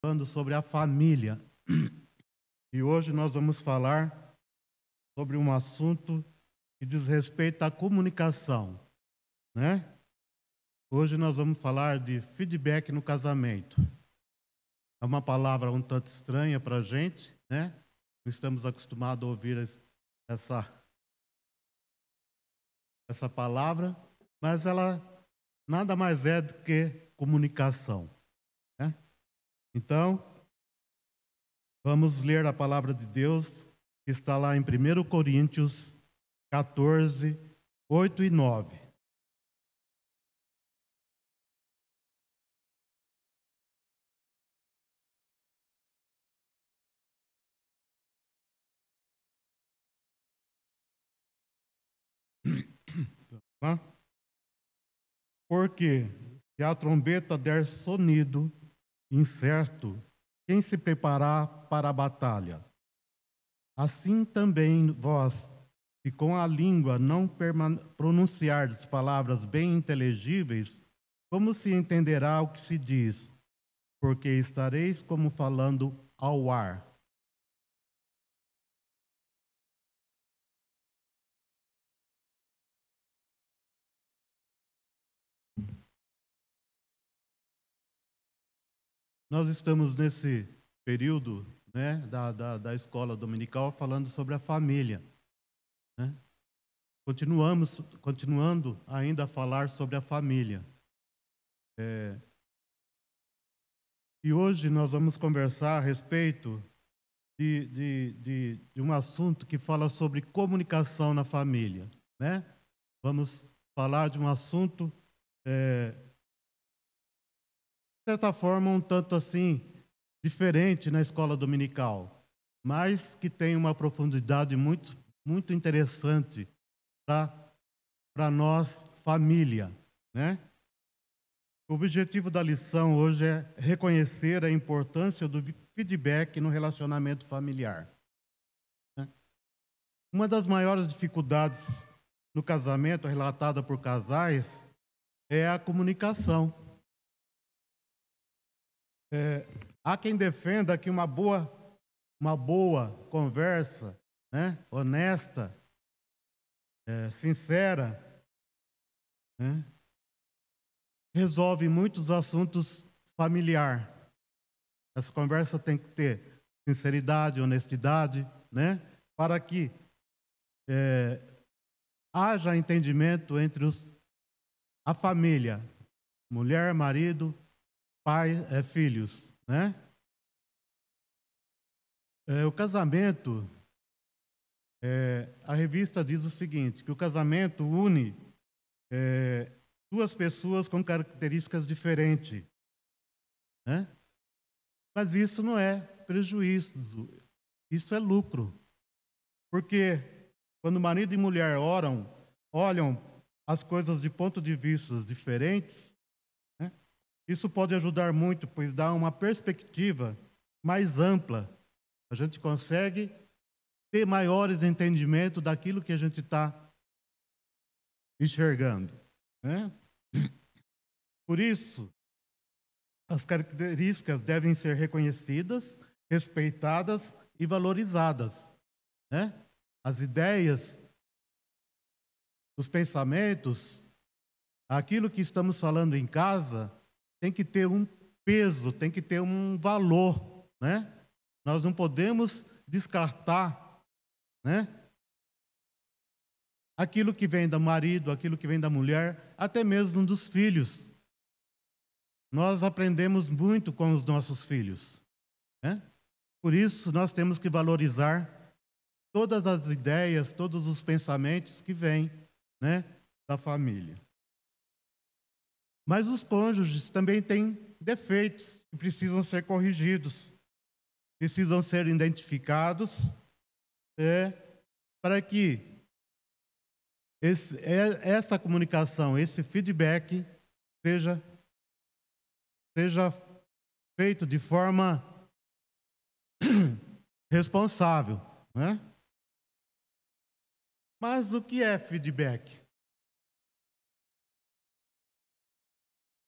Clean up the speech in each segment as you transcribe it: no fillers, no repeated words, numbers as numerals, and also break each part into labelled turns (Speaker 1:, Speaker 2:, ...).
Speaker 1: Falando sobre a família. E hoje nós vamos falar sobre um assunto que diz respeito à comunicação, né? Hoje nós vamos falar de feedback no casamento. É uma palavra um tanto estranha para a gente, né? Não estamos acostumados a ouvir essa palavra, mas ela nada mais é do que comunicação, né? Então, vamos ler a palavra de Deus, que está lá em 1 Coríntios 14, 8 e 9. Tá? Porque se a trombeta der sonido incerto, quem se preparar para a batalha? Assim também vós, se com a língua não pronunciardes palavras bem inteligíveis, como se entenderá o que se diz? Porque estareis como falando ao ar. Nós estamos nesse período, né, da escola dominical falando sobre a família, né? Continuando ainda a falar sobre a família. E hoje nós vamos conversar a respeito de um assunto que fala sobre comunicação na família, né? Vamos falar de um assunto, de certa forma, um tanto assim, diferente na escola dominical, mas que tem uma profundidade muito, muito interessante para nós, família, né? O objetivo da lição hoje é reconhecer a importância do feedback no relacionamento familiar, né? Uma das maiores dificuldades no casamento relatada por casais é a comunicação. Há quem defenda que uma boa conversa, né, honesta, sincera, né, resolve muitos assuntos familiares. Essa conversa tem que ter sinceridade, honestidade, né, para que haja entendimento entre a família, mulher, marido, pai, filhos, né? O casamento, a revista diz o seguinte, que o casamento une duas pessoas com características diferentes, né? Mas isso não é prejuízo, isso é lucro. Porque quando marido e mulher olham as coisas de ponto de vista diferentes, né? Isso pode ajudar muito, pois dá uma perspectiva mais ampla. A gente consegue ter maiores entendimentos daquilo que a gente está enxergando, né? Por isso, as características devem ser reconhecidas, respeitadas e valorizadas, né? As ideias, os pensamentos, aquilo que estamos falando em casa tem que ter um peso, tem que ter um valor, né? Nós não podemos descartar, né, aquilo que vem do marido, aquilo que vem da mulher, até mesmo dos filhos. Nós aprendemos muito com os nossos filhos, né? Por isso, nós temos que valorizar todas as ideias, todos os pensamentos que vêm, né, da família. Mas os cônjuges também têm defeitos que precisam ser corrigidos, precisam ser identificados, para que essa comunicação, esse feedback seja feito de forma responsável, né? Mas o que é feedback?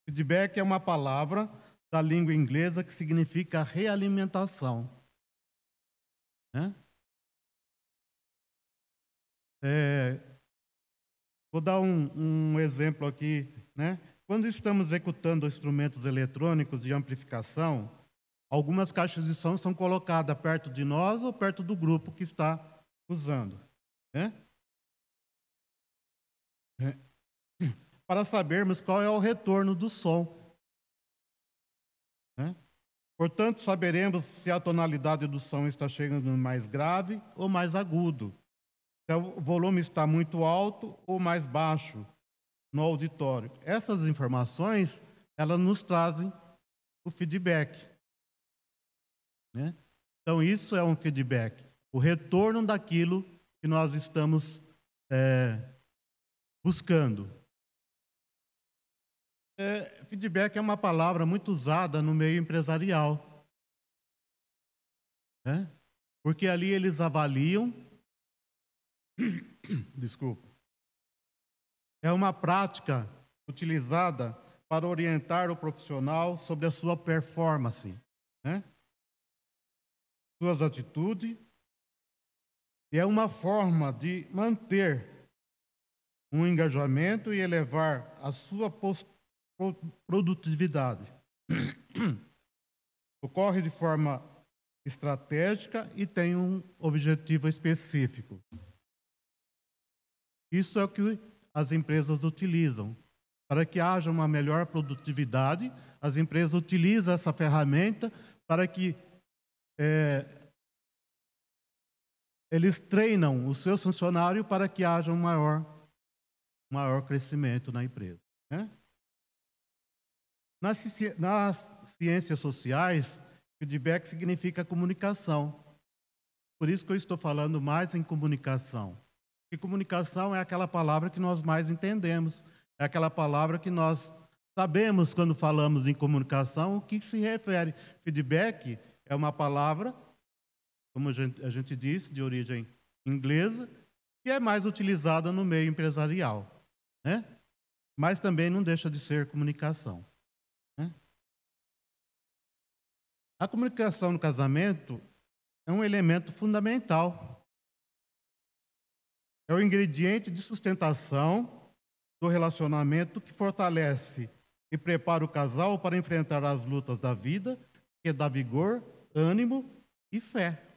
Speaker 1: Feedback é uma palavra da língua inglesa que significa realimentação, né? Vou dar um exemplo aqui, né? Quando estamos executando instrumentos eletrônicos de amplificação, algumas caixas de som são colocadas perto de nós ou perto do grupo que está usando, né? Para sabermos qual é o retorno do som, né? Portanto, saberemos se a tonalidade do som está chegando mais grave ou mais agudo, se o volume está muito alto ou mais baixo no auditório. Essas informações, elas nos trazem o feedback, né? Então, isso é um feedback, o retorno daquilo que nós estamos buscando. Feedback é uma palavra muito usada no meio empresarial, né? Porque ali eles avaliam, desculpa, é uma prática utilizada para orientar o profissional sobre a sua performance, né? Suas atitudes, e é uma forma de manter um engajamento e elevar a sua produtividade. Ocorre de forma estratégica e tem um objetivo específico. Isso é o que as empresas utilizam. Para que haja uma melhor produtividade, as empresas utilizam essa ferramenta para que eles treinam os seus funcionários para que haja um maior crescimento na empresa, né? Nas ciências sociais, feedback significa comunicação. Por isso que eu estou falando mais em comunicação. E comunicação é aquela palavra que nós mais entendemos. É aquela palavra que nós sabemos quando falamos em comunicação o que se refere. Feedback é uma palavra, como a gente disse, de origem inglesa, que é mais utilizada no meio empresarial, né? Mas também não deixa de ser comunicação, né? A comunicação no casamento é um elemento fundamental. É o ingrediente de sustentação do relacionamento que fortalece e prepara o casal para enfrentar as lutas da vida, que dá vigor, ânimo e fé.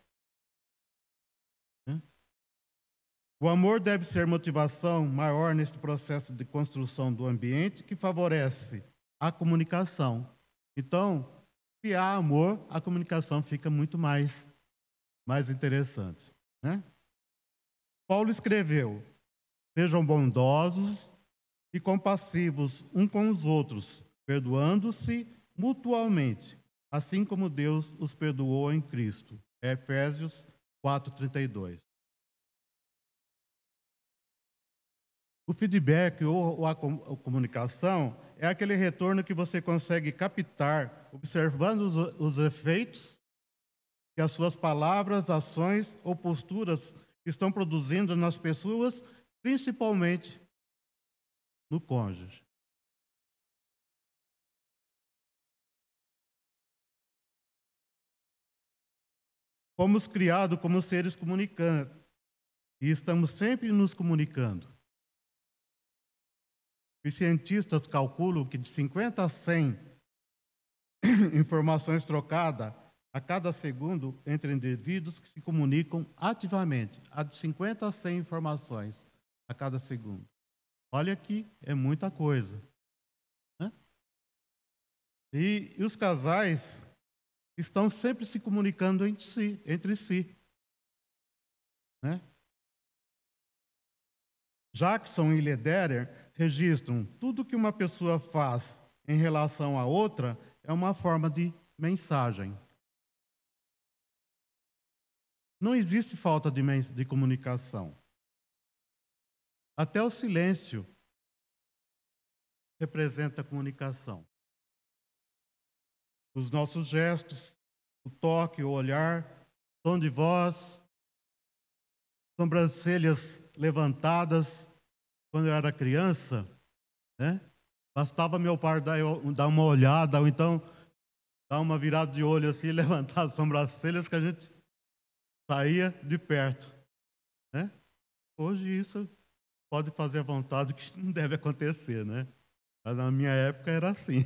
Speaker 1: O amor deve ser motivação maior neste processo de construção do ambiente que favorece a comunicação. Então, se há amor, a comunicação fica muito mais interessante, né? Paulo escreveu: sejam bondosos e compassivos uns com os outros, perdoando-se mutualmente, assim como Deus os perdoou em Cristo. Efésios 4:32. O feedback ou a comunicação é aquele retorno que você consegue captar observando os efeitos que as suas palavras, ações ou posturas estão produzindo nas pessoas, principalmente no cônjuge. Fomos criados como seres comunicantes e estamos sempre nos comunicando. Os cientistas calculam que de 50 a 100 informações trocadas a cada segundo entre indivíduos que se comunicam ativamente. Há de 50 a 100 informações a cada segundo. Olha que é muita coisa, né? E os casais estão sempre se comunicando entre si, né? Jackson e Lederer registram tudo que uma pessoa faz em relação a outra é uma forma de mensagem. Não existe falta de comunicação. Até o silêncio representa comunicação. Os nossos gestos, o toque, o olhar, tom de voz, sobrancelhas levantadas. Quando eu era criança, né? Bastava meu pai dar uma olhada, ou então dar uma virada de olho assim, levantar as sobrancelhas que a gente saía de perto, né? Hoje isso pode fazer à vontade, que não deve acontecer, né? Mas na minha época era assim.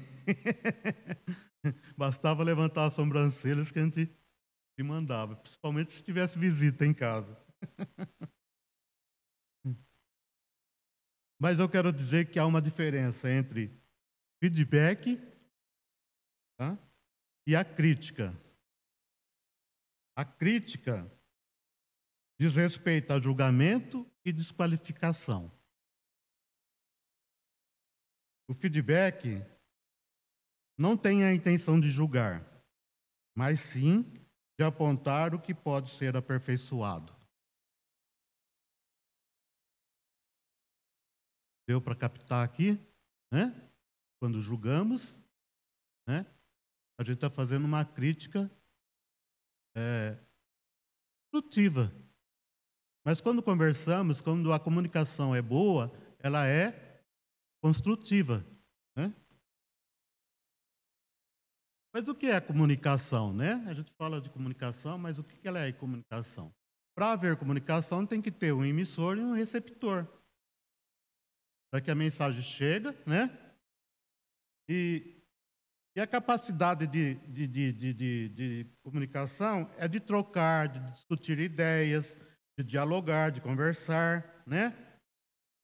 Speaker 1: Bastava levantar as sobrancelhas que a gente se mandava, principalmente se tivesse visita em casa. Mas eu quero dizer que há uma diferença entre feedback, tá, e a crítica. A crítica diz respeito a julgamento e desqualificação. O feedback não tem a intenção de julgar, mas sim de apontar o que pode ser aperfeiçoado. Deu para captar aqui, né? Quando julgamos, né? A gente está fazendo uma crítica construtiva. Mas quando conversamos, quando a comunicação é boa, ela é construtiva, né? Mas o que é comunicação, né? A gente fala de comunicação, mas o que ela é comunicação? Para haver comunicação, tem que ter um emissor e um receptor. Para que a mensagem chegue, né? E a capacidade de comunicação é de trocar, de discutir ideias, de dialogar, de conversar, né?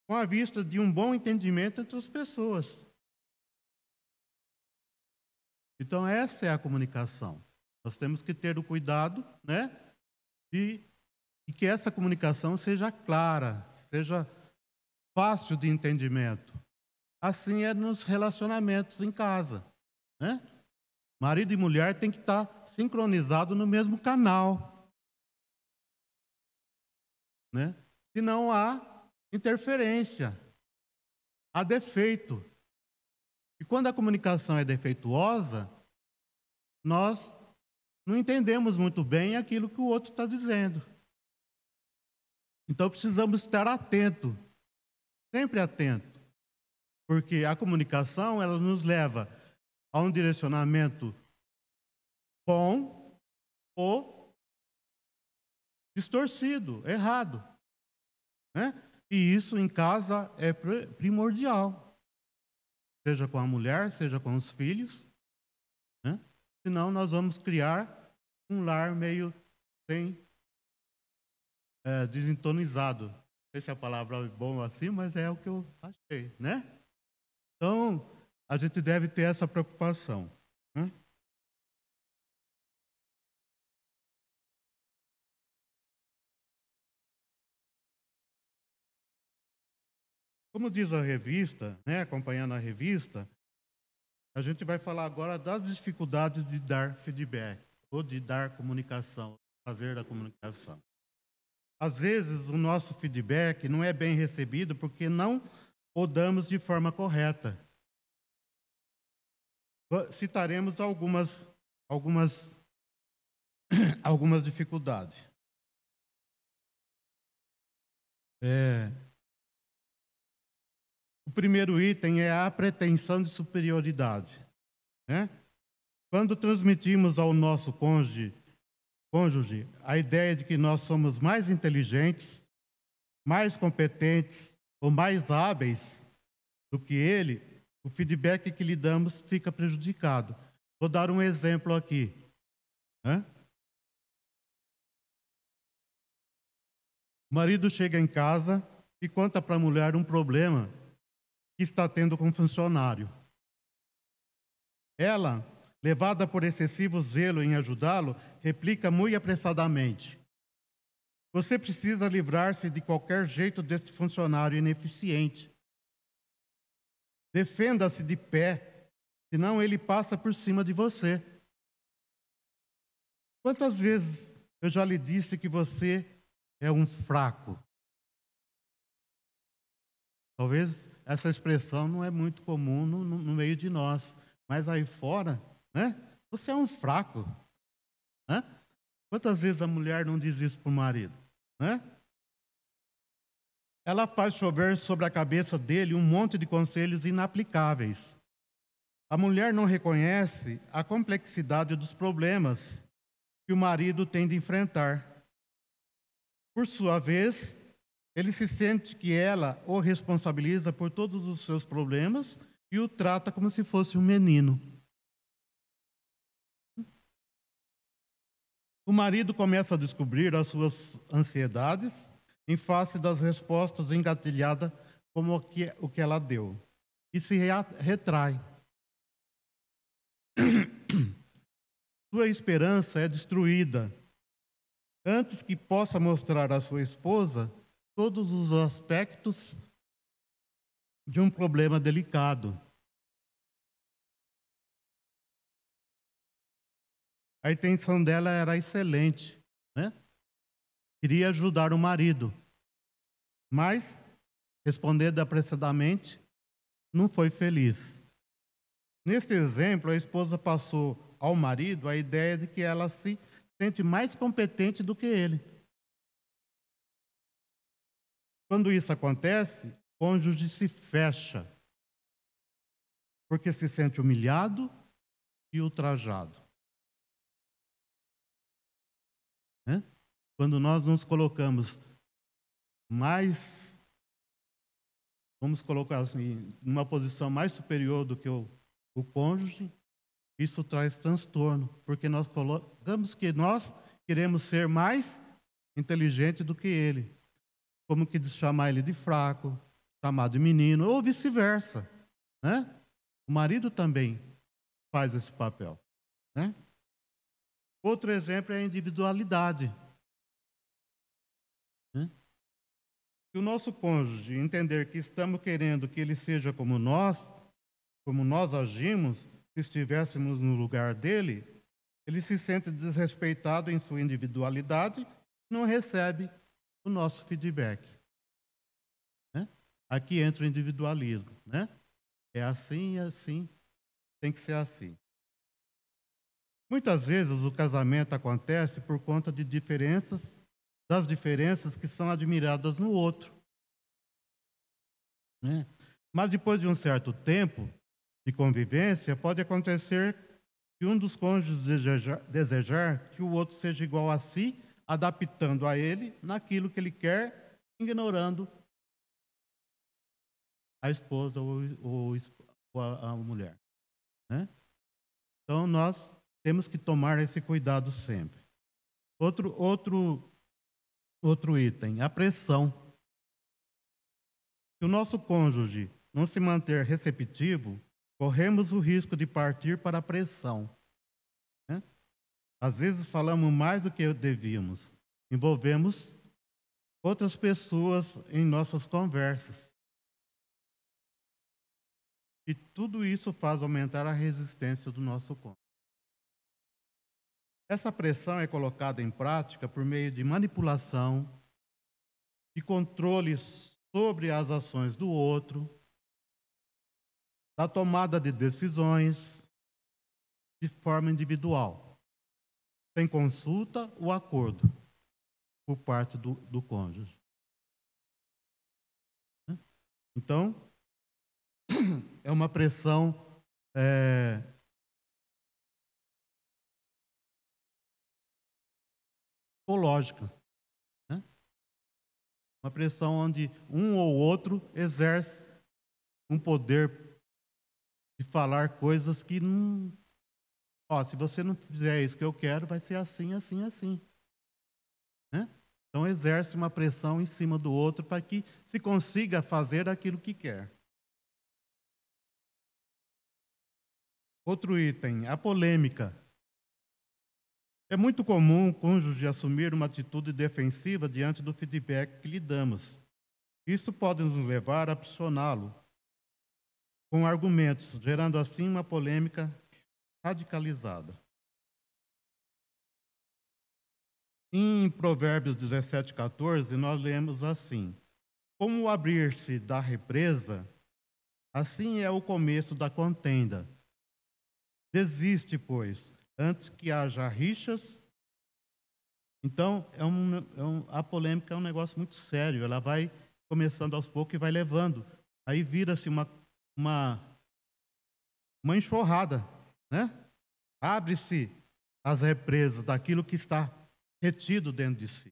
Speaker 1: Com a vista de um bom entendimento entre as pessoas. Então, essa é a comunicação. Nós temos que ter o cuidado, né, de que essa comunicação seja clara, seja fácil de entendimento. Assim é nos relacionamentos em casa, né? Marido e mulher têm que estar sincronizados no mesmo canal, né? Senão há interferência, há defeito. E quando a comunicação é defeituosa, nós não entendemos muito bem aquilo que o outro está dizendo. Então precisamos estar atento, sempre atento, porque a comunicação ela nos leva a um direcionamento bom ou distorcido, errado, né? E isso em casa é primordial, seja com a mulher, seja com os filhos, né? Senão nós vamos criar um lar meio sem desintonizado. Não sei se a palavra é bom assim, mas é o que eu achei, né? Então, a gente deve ter essa preocupação, né? Como diz a revista, né, acompanhando a revista, a gente vai falar agora das dificuldades de dar feedback, ou de dar comunicação, fazer a comunicação. Às vezes, o nosso feedback não é bem recebido porque não o damos de forma correta. Citaremos algumas dificuldades. O primeiro item é a pretensão de superioridade, né? Quando transmitimos ao nosso cônjuge a ideia de que nós somos mais inteligentes, mais competentes ou mais hábeis do que ele, o feedback que lhe damos fica prejudicado. Vou dar um exemplo aqui, né? O marido chega em casa e conta para a mulher um problema que está tendo com o funcionário. Ela, levada por excessivo zelo em ajudá-lo, replica muito apressadamente: você precisa livrar-se de qualquer jeito desse funcionário ineficiente. Defenda-se de pé, senão ele passa por cima de você. Quantas vezes eu já lhe disse que você é um fraco? Talvez essa expressão não é muito comum no meio de nós, mas aí fora, né? Você é um fraco, né? Quantas vezes a mulher não diz isso para o marido, né? Ela faz chover sobre a cabeça dele um monte de conselhos inaplicáveis. A mulher não reconhece a complexidade dos problemas que o marido tem de enfrentar. Por sua vez, ele se sente que ela o responsabiliza por todos os seus problemas e o trata como se fosse um menino. O marido começa a descobrir as suas ansiedades em face das respostas engatilhadas como o que ela deu e se retrai. Sua esperança é destruída antes que possa mostrar à sua esposa todos os aspectos de um problema delicado. A intenção dela era excelente, né? Queria ajudar o marido, mas, respondendo apressadamente, não foi feliz. Neste exemplo, a esposa passou ao marido a ideia de que ela se sente mais competente do que ele. Quando isso acontece, o cônjuge se fecha, porque se sente humilhado e ultrajado. Né? Quando nós nos colocamos mais, vamos colocar assim, numa posição mais superior do que o cônjuge, isso traz transtorno, porque nós colocamos que nós queremos ser mais inteligente do que ele, como que chamar ele de fraco, chamar de menino, ou vice-versa, né? O marido também faz esse papel, né? Outro exemplo é a individualidade. Né? Se o nosso cônjuge entender que estamos querendo que ele seja como nós agimos, se estivéssemos no lugar dele, ele se sente desrespeitado em sua individualidade e não recebe o nosso feedback. Né? Aqui entra o individualismo. Né? É assim, tem que ser assim. Muitas vezes o casamento acontece por conta de das diferenças que são admiradas no outro. Né? Mas depois de um certo tempo de convivência, pode acontecer que um dos cônjuges desejar que o outro seja igual a si, adaptando a ele naquilo que ele quer, ignorando a esposa ou a mulher. Né? Então, nós temos que tomar esse cuidado sempre. Outro item, a pressão. Se o nosso cônjuge não se manter receptivo, corremos o risco de partir para a pressão. Né? Às vezes falamos mais do que devíamos. Envolvemos outras pessoas em nossas conversas. E tudo isso faz aumentar a resistência do nosso cônjuge. Essa pressão é colocada em prática por meio de manipulação, de controle sobre as ações do outro, da tomada de decisões de forma individual, sem consulta ou acordo por parte do cônjuge. Então, é uma pressão psicológica. Né? Uma pressão onde um ou outro exerce um poder de falar coisas que não... se você não fizer isso que eu quero, vai ser assim, assim, assim. Né? Então, exerce uma pressão em cima do outro para que se consiga fazer aquilo que quer. Outro item, a polêmica. É muito comum o cônjuge assumir uma atitude defensiva diante do feedback que lhe damos. Isso pode nos levar a pressioná-lo com argumentos, gerando assim uma polêmica radicalizada. Em Provérbios 17:14, nós lemos assim: como o abrir-se da represa, assim é o começo da contenda. Desiste, pois, antes que haja rixas. Então, a polêmica é um negócio muito sério. Ela vai começando aos poucos e vai levando. Aí vira-se uma uma enxurrada, né? Abre-se as represas daquilo que está retido dentro de si.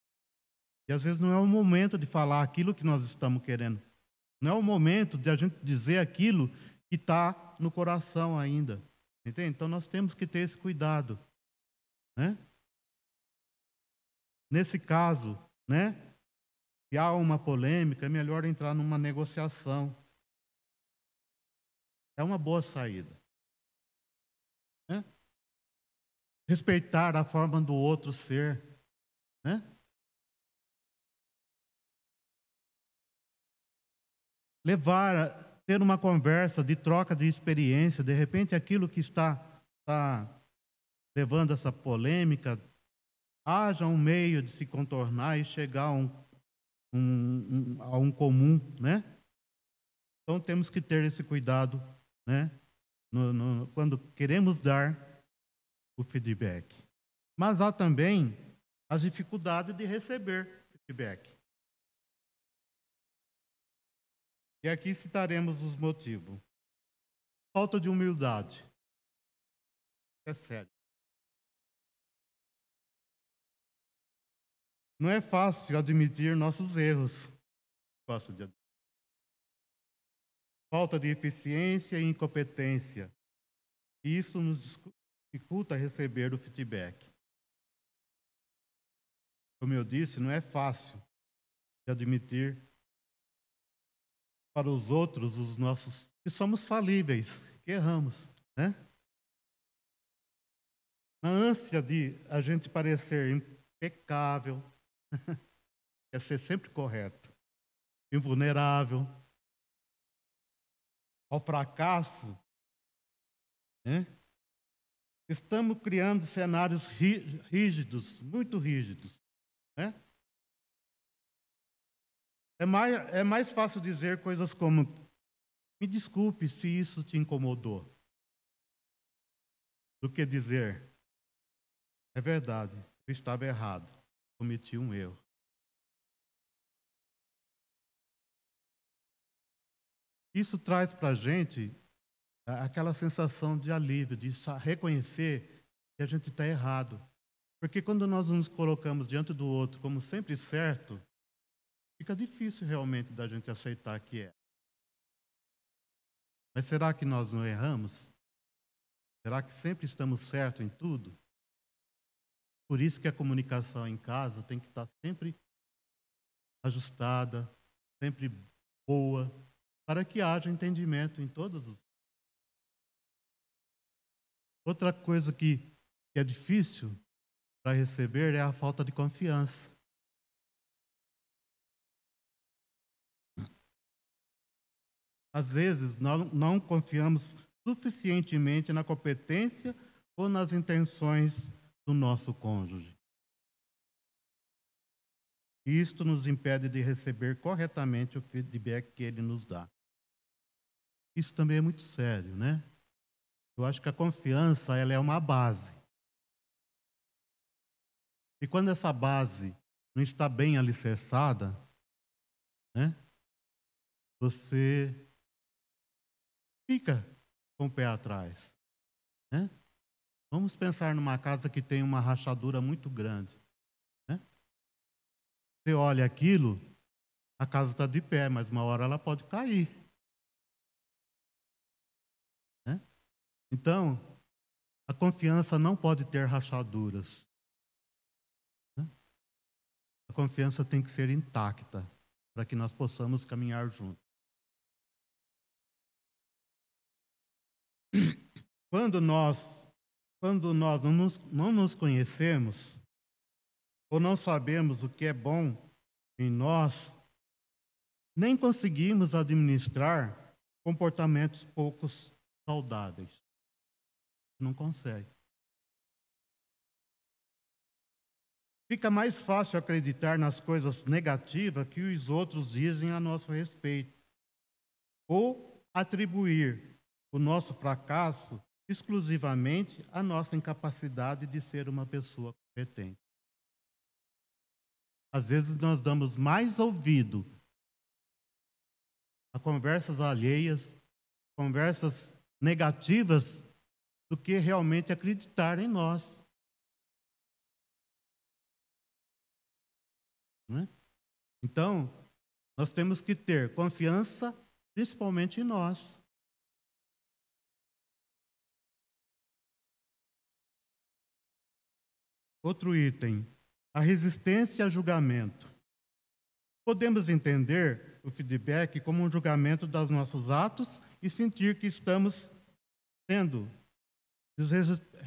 Speaker 1: E às vezes não é o momento de falar aquilo que nós estamos querendo. Não é o momento de a gente dizer aquilo que está no coração ainda. Entende? Então nós temos que ter esse cuidado, né? Nesse caso, né? Se há uma polêmica, é melhor entrar numa negociação. É uma boa saída, né? Respeitar a forma do outro ser, né? Ter uma conversa de troca de experiência, de repente aquilo que está levando essa polêmica, haja um meio de se contornar e chegar a um comum, né? Então temos que ter esse cuidado, né? Quando queremos dar o feedback. Mas há também as dificuldades de receber feedback. E aqui citaremos os motivos. Falta de humildade. É sério. Não é fácil admitir nossos erros. Fácil de admitir. Falta de eficiência e incompetência. E isso nos dificulta receber o feedback. Como eu disse, não é fácil de admitir para os outros os nossos que somos falíveis, que erramos, né? Na ânsia de a gente parecer impecável, é ser sempre correto, invulnerável, ao fracasso, né? Estamos criando cenários rígidos, muito rígidos, né? É mais fácil dizer coisas como: me desculpe se isso te incomodou, do que dizer: é verdade, eu estava errado, cometi um erro. Isso traz para a gente aquela sensação de alívio, de reconhecer que a gente está errado. Porque quando nós nos colocamos diante do outro como sempre certo, fica difícil realmente da gente aceitar que é. Mas será que nós não erramos? Será que sempre estamos certos em tudo? Por isso que a comunicação em casa tem que estar sempre ajustada, sempre boa, para que haja entendimento em todos os. Outra coisa que é difícil para receber é a falta de confiança. Às vezes, não confiamos suficientemente na competência ou nas intenções do nosso cônjuge. E isto nos impede de receber corretamente o feedback que ele nos dá. Isso também é muito sério, né? Eu acho que a confiança, ela é uma base. E quando essa base não está bem alicerçada, né? Você fica com o pé atrás, né? Vamos pensar numa casa que tem uma rachadura muito grande, né? Você olha aquilo, a casa está de pé, mas uma hora ela pode cair, né? Então, a confiança não pode ter rachaduras, né? A confiança tem que ser intacta para que nós possamos caminhar juntos. Quando nós não nos conhecemos, ou não sabemos o que é bom em nós, nem conseguimos administrar comportamentos poucos saudáveis. Não consegue. Fica mais fácil acreditar nas coisas negativas que os outros dizem a nosso respeito, ou atribuir o nosso fracasso exclusivamente à nossa incapacidade de ser uma pessoa competente. Às vezes nós damos mais ouvido a conversas alheias, conversas negativas do que realmente acreditar em nós. Não é? Então, nós temos que ter confiança, principalmente em nós. Outro item, a resistência a julgamento. Podemos entender o feedback como um julgamento dos nossos atos e sentir que estamos sendo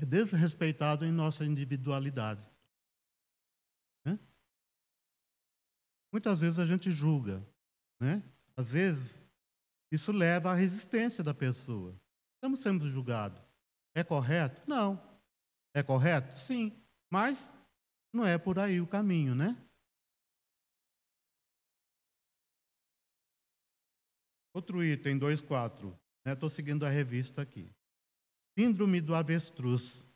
Speaker 1: desrespeitados em nossa individualidade. Né? Muitas vezes a gente julga, né? Às vezes isso leva à resistência da pessoa. Estamos sendo julgados. É correto? Não. É correto? Sim. Mas não é por aí o caminho, né? Outro item, 2.4. Estou seguindo a revista aqui. Síndrome do avestruz.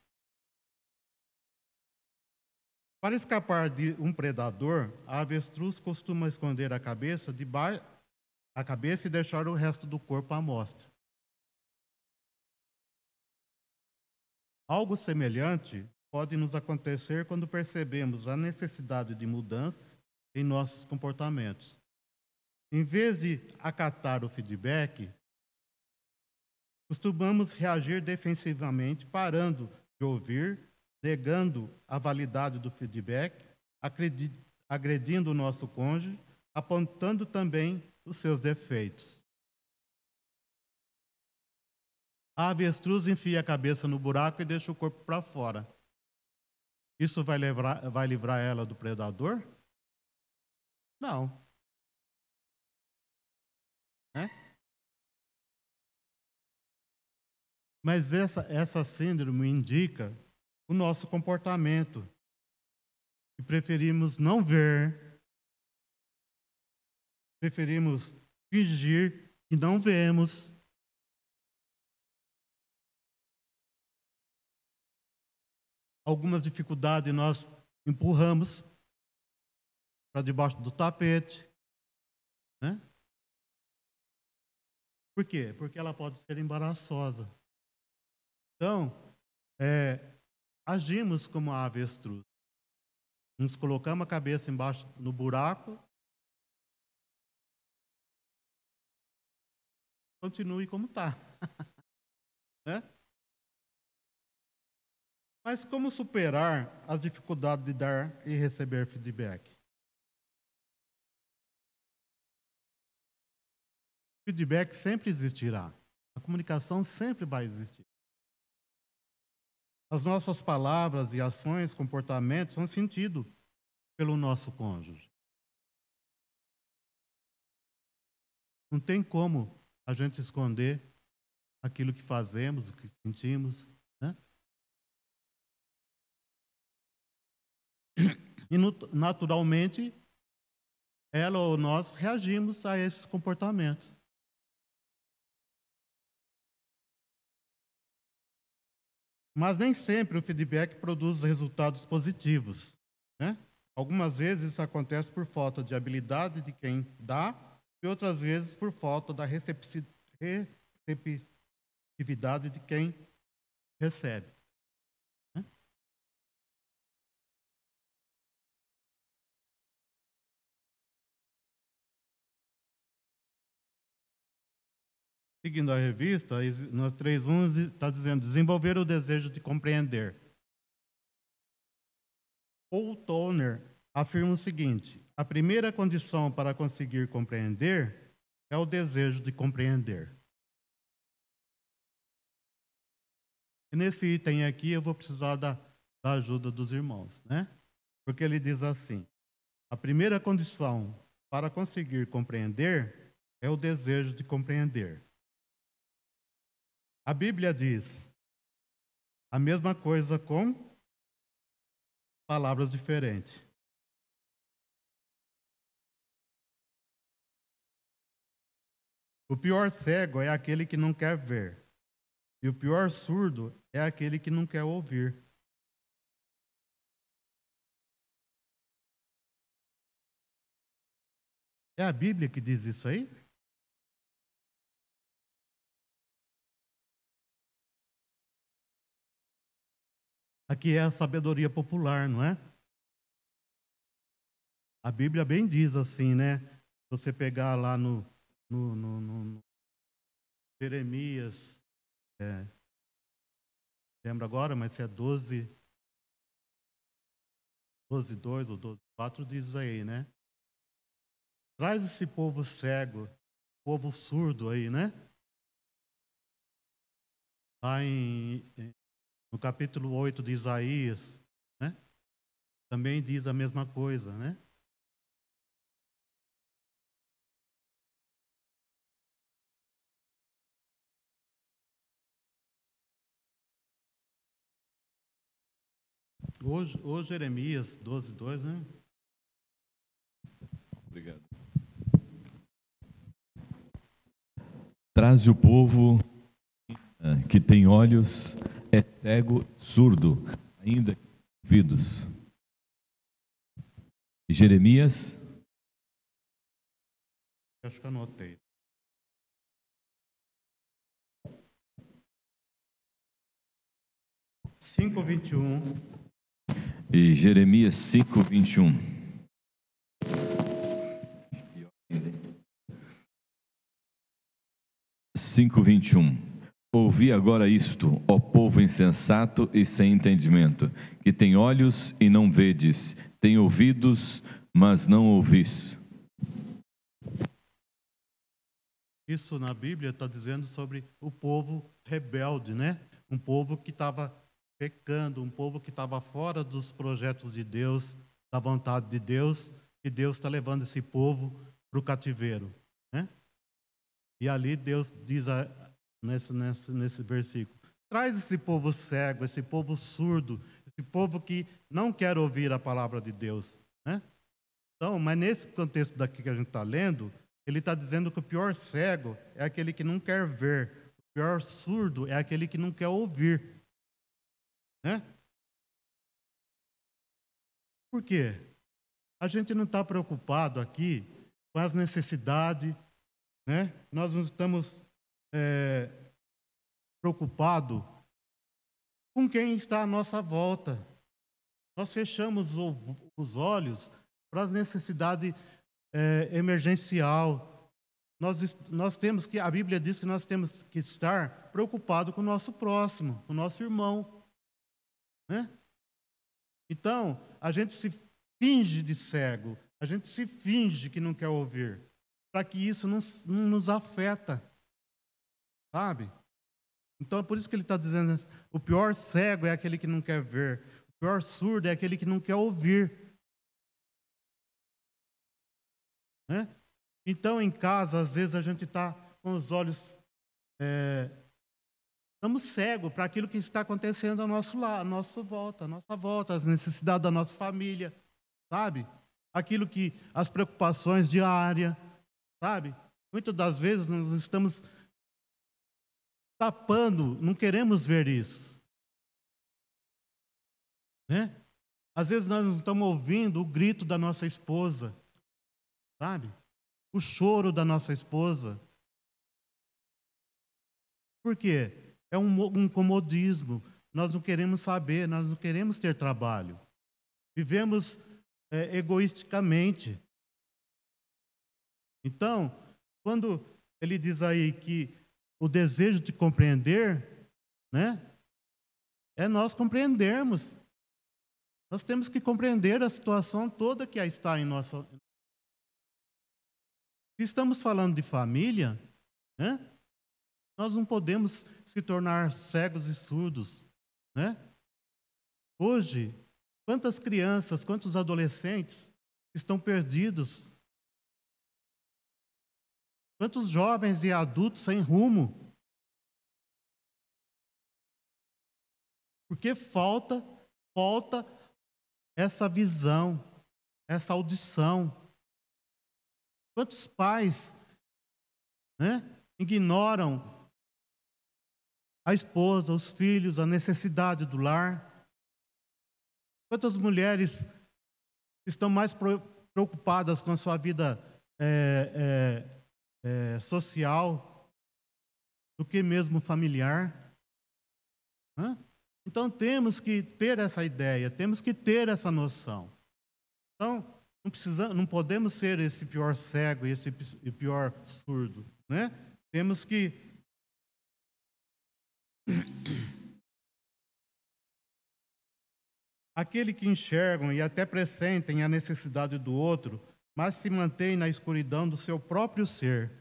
Speaker 1: Para escapar de um predador, a avestruz costuma esconder a cabeça e deixar o resto do corpo à mostra. Algo semelhante pode nos acontecer quando percebemos a necessidade de mudança em nossos comportamentos. Em vez de acatar o feedback, costumamos reagir defensivamente, parando de ouvir, negando a validade do feedback, agredindo o nosso cônjuge, apontando também os seus defeitos. A avestruz enfia a cabeça no buraco e deixa o corpo para fora. Isso vai livrar ela do predador? Não. Né? Mas essa síndrome indica o nosso comportamento, que preferimos não ver, preferimos fingir que não vemos. Algumas dificuldades nós empurramos para debaixo do tapete. Né? Por quê? Porque ela pode ser embaraçosa. Então, agimos como a avestruz. Nos colocamos a cabeça embaixo no buraco. Continue como está. Né? Mas como superar as dificuldades de dar e receber feedback? Feedback sempre existirá. A comunicação sempre vai existir. As nossas palavras e ações, comportamentos são sentidos pelo nosso cônjuge. Não tem como a gente esconder aquilo que fazemos, o que sentimos, né? E naturalmente, ela ou nós reagimos a esses comportamentos. Mas nem sempre o feedback produz resultados positivos, né? Algumas vezes isso acontece por falta de habilidade de quem dá e outras vezes por falta da receptividade de quem recebe. Né? Seguindo a revista, no 3.11 está dizendo desenvolver o desejo de compreender. Paul Toner afirma o seguinte: a primeira condição para conseguir compreender é o desejo de compreender. E nesse item aqui eu vou precisar da ajuda dos irmãos, né? Porque ele diz assim: a primeira condição para conseguir compreender é o desejo de compreender. A Bíblia diz a mesma coisa com palavras diferentes. O pior cego é aquele que não quer ver, e o pior surdo é aquele que não quer ouvir. É a Bíblia que diz isso aí? Aqui é a sabedoria popular, não é? A Bíblia bem diz assim, né? Você pegar lá no Jeremias, lembro agora, mas se é 12:2 ou 12:4 diz aí, né? Traz esse povo cego, povo surdo aí, né? Lá no capítulo 8 de Isaías, né? Também diz a mesma coisa, né? Hoje Jeremias 12:2, né?
Speaker 2: Obrigado. Traze o povo que tem olhos, é cego, surdo, ainda que ouvidos. Jeremias,
Speaker 1: Acho que anotei. Cinco 21.
Speaker 2: e Jeremias 5:21. 5:21. Ouvi agora isto, ó povo insensato e sem entendimento, que tem olhos e não vedes, tem ouvidos, mas não ouvis.
Speaker 1: Isso na Bíblia está dizendo sobre o povo rebelde, né? Um povo que estava pecando, um povo que estava fora dos projetos de Deus, da vontade de Deus, e Deus está levando esse povo para o cativeiro, né? E ali Deus diz nesse versículo: traz esse povo cego, esse povo surdo, esse povo que não quer ouvir a palavra de Deus, né? Então, mas nesse contexto daqui que a gente está lendo, ele está dizendo que o pior cego é aquele que não quer ver, o pior surdo é aquele que não quer ouvir, né? Por quê? A gente não está preocupado aqui com as necessidades, né? Nós não estamos preocupados com quem está à nossa volta. Nós fechamos os olhos para as necessidades emergencial. Nós temos que, a Bíblia diz que nós temos que estar preocupados com o nosso próximo, com o nosso irmão, né? Então, a gente se finge de cego, a gente se finge que não quer ouvir, para que isso não nos afeta, sabe? Então, é por isso que ele está dizendo, o pior cego é aquele que não quer ver, o pior surdo é aquele que não quer ouvir, né? Então, em casa, às vezes a gente está com os olhos, estamos cegos para aquilo que está acontecendo ao nosso lado, à nossa volta, as necessidades da nossa família, sabe? Aquilo que, as preocupações diárias, sabe? Muitas das vezes nós estamos tapando, não queremos ver isso, né? Às vezes nós não estamos ouvindo o grito da nossa esposa, sabe? O choro da nossa esposa. Por quê? É um comodismo. Nós não queremos saber, nós não queremos ter trabalho. Vivemos egoisticamente. Então, quando ele diz aí que o desejo de compreender, né, é nós compreendermos. Nós temos que compreender a situação toda que está em nossa. Se estamos falando de família, né, nós não podemos se tornar cegos e surdos, né? Hoje, quantas crianças, quantos adolescentes estão perdidos? Quantos jovens e adultos sem rumo? Porque falta essa visão, essa audição. Quantos pais, né, ignoram a esposa, os filhos, a necessidade do lar? Quantas mulheres estão mais preocupadas com a sua vida social do que mesmo familiar? Hã? Então temos que ter essa ideia, temos que ter essa noção. Então, não podemos ser esse pior cego e esse pior surdo, né? Temos que aquele que enxergam e até pressentem a necessidade do outro, mas se mantém na escuridão do seu próprio ser.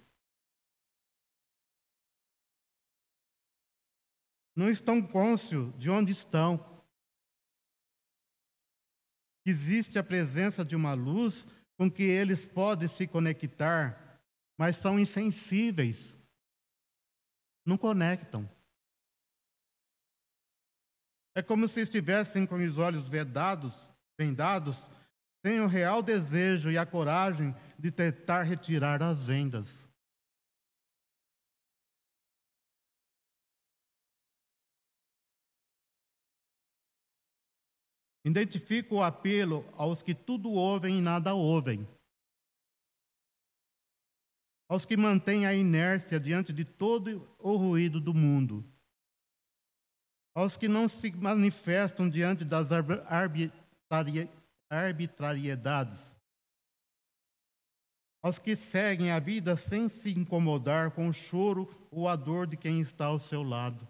Speaker 1: Não estão cônscios de onde estão. Existe a presença de uma luz com que eles podem se conectar, mas são insensíveis. Não conectam. É como se estivessem com os olhos vendados, sem o real desejo e a coragem de tentar retirar as vendas. Identifico o apelo aos que tudo ouvem e nada ouvem. Aos que mantêm a inércia diante de todo o ruído do mundo. Aos que não se manifestam diante das arbitrariedades. Aos que seguem a vida sem se incomodar com o choro ou a dor de quem está ao seu lado.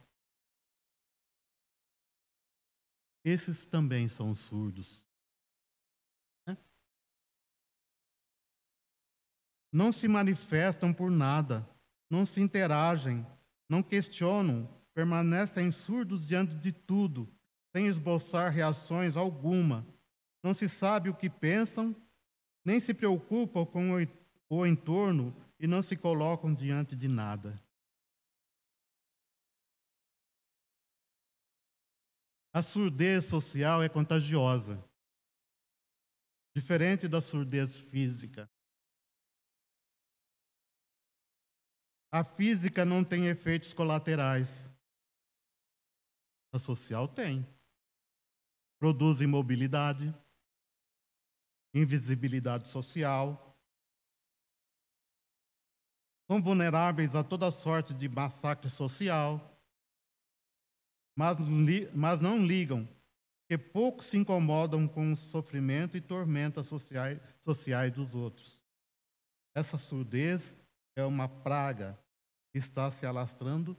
Speaker 1: Esses também são surdos. Não se manifestam por nada, não se interagem, não questionam, permanecem surdos diante de tudo, sem esboçar reações alguma. Não se sabe o que pensam, nem se preocupam com o entorno e não se colocam diante de nada. A surdez social é contagiosa, diferente da surdez física. A física não tem efeitos colaterais. A social tem. Produz imobilidade, invisibilidade social. São vulneráveis a toda sorte de massacre social, mas não ligam, porque poucos se incomodam com o sofrimento e tormentas sociais dos outros. Essa surdez é uma praga que está se alastrando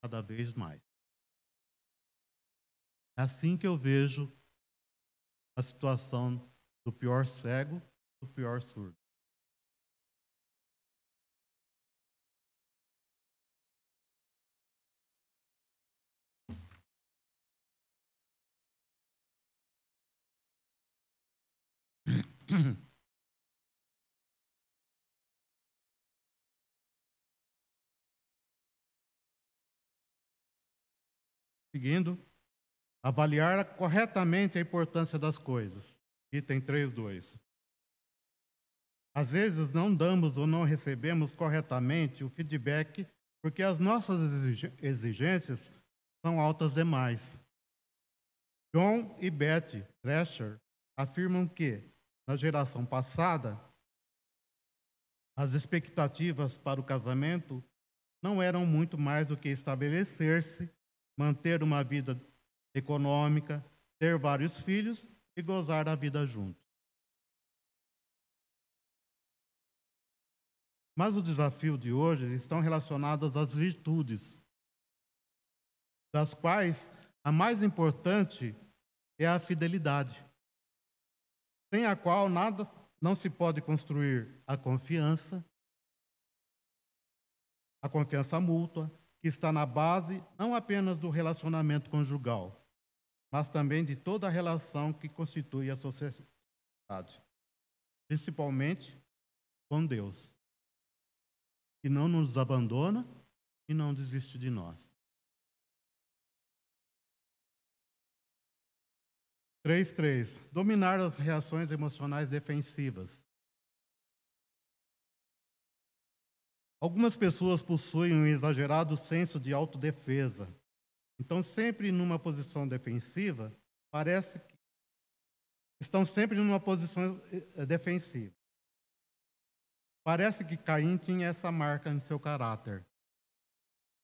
Speaker 1: cada vez mais. É assim que eu vejo a situação do pior cego, do pior surdo. Seguindo, avaliar corretamente a importância das coisas. Item 3.2. Às vezes não damos ou não recebemos corretamente o feedback porque as nossas exigências são altas demais. John e Betty Thrasher afirmam que, na geração passada, as expectativas para o casamento não eram muito mais do que estabelecer-se, manter uma vida econômica, ter vários filhos e gozar da vida junto. Mas o desafio de hoje estão relacionados às virtudes, das quais a mais importante é a fidelidade, sem a qual nada não se pode construir a confiança mútua, que está na base não apenas do relacionamento conjugal, mas também de toda a relação que constitui a sociedade, principalmente com Deus, que não nos abandona e não desiste de nós. 3.3. Dominar as reações emocionais defensivas. Algumas pessoas possuem um exagerado senso de autodefesa. Então, sempre numa posição defensiva, estão sempre numa posição defensiva. Parece que Caim tinha essa marca em seu caráter.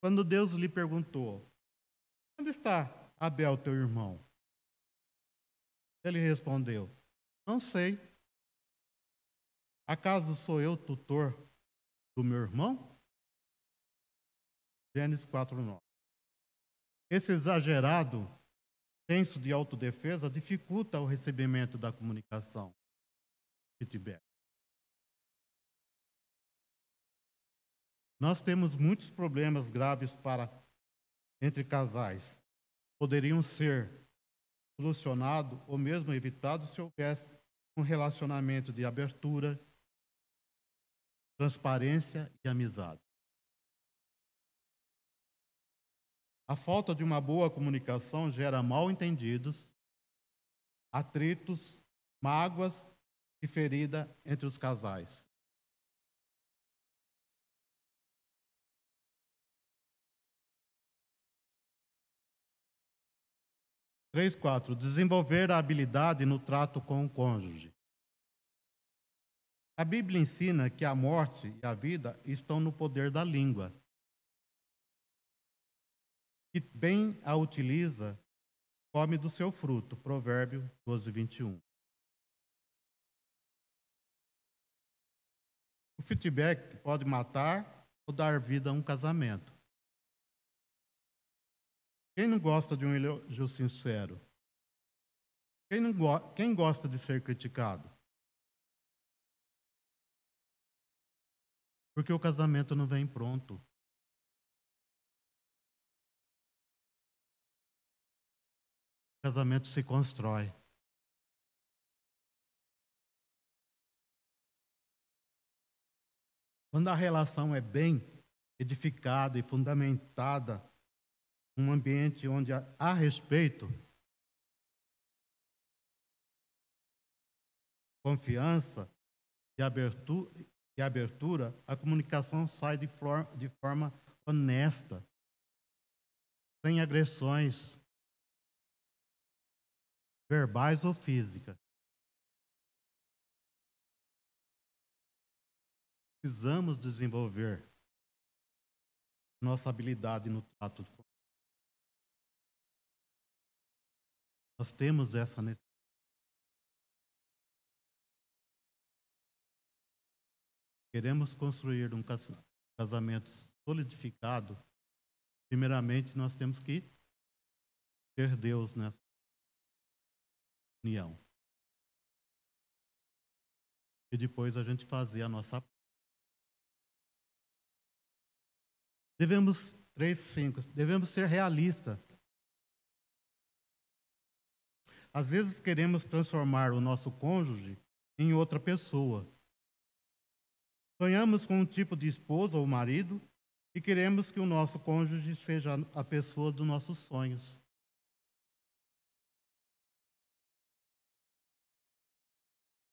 Speaker 1: Quando Deus lhe perguntou: onde está Abel, teu irmão? Ele respondeu: Não sei. Acaso sou eu tutor do meu irmão? Gênesis 4:9. Esse exagerado senso de autodefesa dificulta o recebimento da comunicação. Feedback. Nós temos muitos problemas graves entre casais. Poderiam ser solucionados ou mesmo evitados se houvesse um relacionamento de abertura, transparência e amizade. A falta de uma boa comunicação gera mal-entendidos, atritos, mágoas e ferida entre os casais. Três, 4. Desenvolver a habilidade no trato com o cônjuge. A Bíblia ensina que a morte e a vida estão no poder da língua. Que bem a utiliza, come do seu fruto. Provérbio 12:21. O feedback pode matar ou dar vida a um casamento. Quem não gosta de um elogio sincero? Quem gosta de ser criticado? Porque o casamento não vem pronto. O casamento se constrói. Quando a relação é bem edificada e fundamentada, um ambiente onde há respeito, confiança e abertura, a comunicação sai de forma honesta, sem agressões verbais ou físicas. Precisamos desenvolver nossa habilidade no trato. Nós temos essa necessidade. Queremos construir um casamento solidificado. Primeiramente, nós temos que ter Deus nessa união. E depois a gente fazer a nossa. Devemos ser realistas. Às vezes queremos transformar o nosso cônjuge em outra pessoa. Sonhamos com um tipo de esposa ou marido e queremos que o nosso cônjuge seja a pessoa dos nossos sonhos.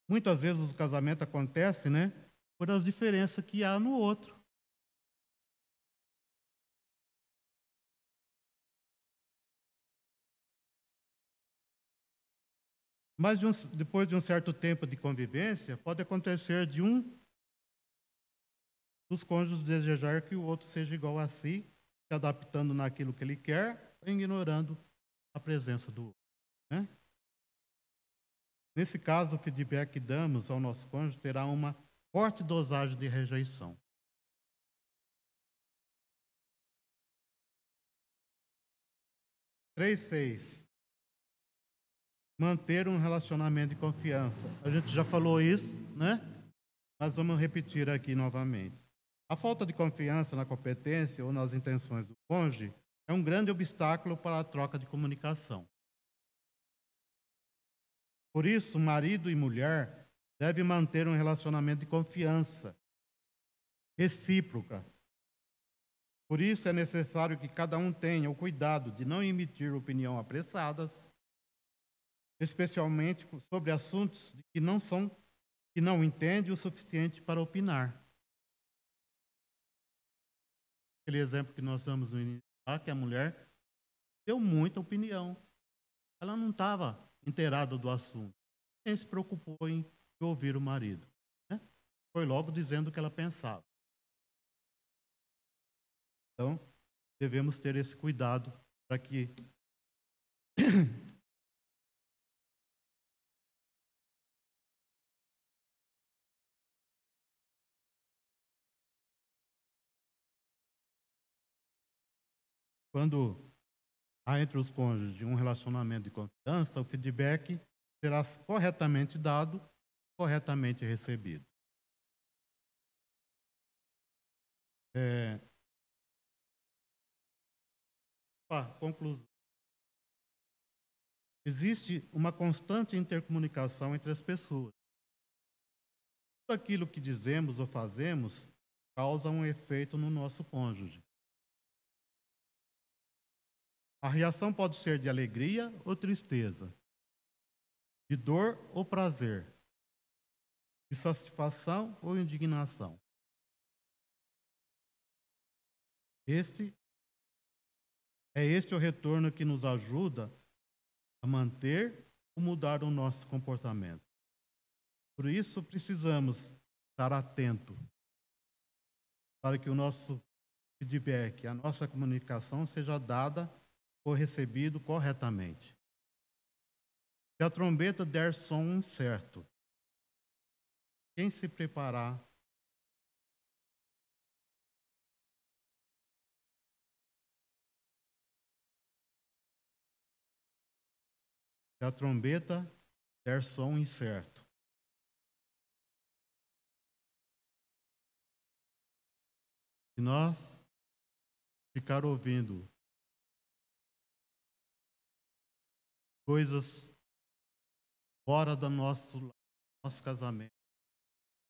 Speaker 1: Muitas vezes o casamento acontece, por as diferenças que há no outro. Mas depois de um certo tempo de convivência, pode acontecer de um dos cônjuges desejar que o outro seja igual a si, se adaptando naquilo que ele quer, ignorando a presença do outro. Nesse caso, o feedback que damos ao nosso cônjuge terá uma forte dosagem de rejeição. 3.6. Manter um relacionamento de confiança. A gente já falou isso, Mas vamos repetir aqui novamente. A falta de confiança na competência ou nas intenções do cônjuge é um grande obstáculo para a troca de comunicação. Por isso, marido e mulher devem manter um relacionamento de confiança recíproca. Por isso, é necessário que cada um tenha o cuidado de não emitir opiniões apressadas, especialmente sobre assuntos que não entende o suficiente para opinar. Aquele exemplo que nós damos no início, que a mulher deu muita opinião. Ela não estava inteirada do assunto. Nem se preocupou em ouvir o marido. Foi logo dizendo o que ela pensava. Então, devemos ter esse cuidado para que Quando há entre os cônjuges um relacionamento de confiança, o feedback será corretamente dado, corretamente recebido. Conclusão. Existe uma constante intercomunicação entre as pessoas. Tudo aquilo que dizemos ou fazemos causa um efeito no nosso cônjuge. A reação pode ser de alegria ou tristeza, de dor ou prazer, de satisfação ou indignação. Este o retorno que nos ajuda a manter ou mudar o nosso comportamento. Por isso, precisamos estar atentos para que o nosso feedback, a nossa comunicação seja dada ou recebido corretamente. Se a trombeta der som incerto, quem se preparar se a trombeta der som incerto. Se nós ficar ouvindo coisas fora do nosso casamento,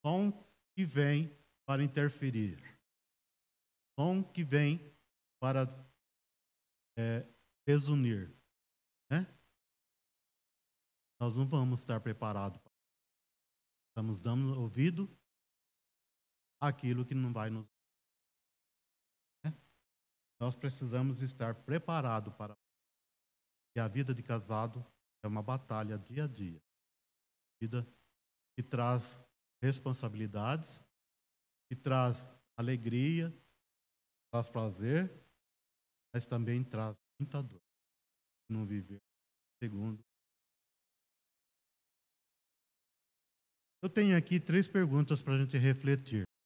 Speaker 1: som que vem para interferir, som que vem para desunir, né? Nós não vamos estar preparados. Estamos dando ouvido àquilo que não vai nos... Né? Nós precisamos estar preparados para... E a vida de casado é uma batalha dia a dia. Vida que traz responsabilidades, que traz alegria, traz prazer, mas também traz muita dor. Não viver segundo. Eu tenho aqui 3 perguntas para a gente refletir.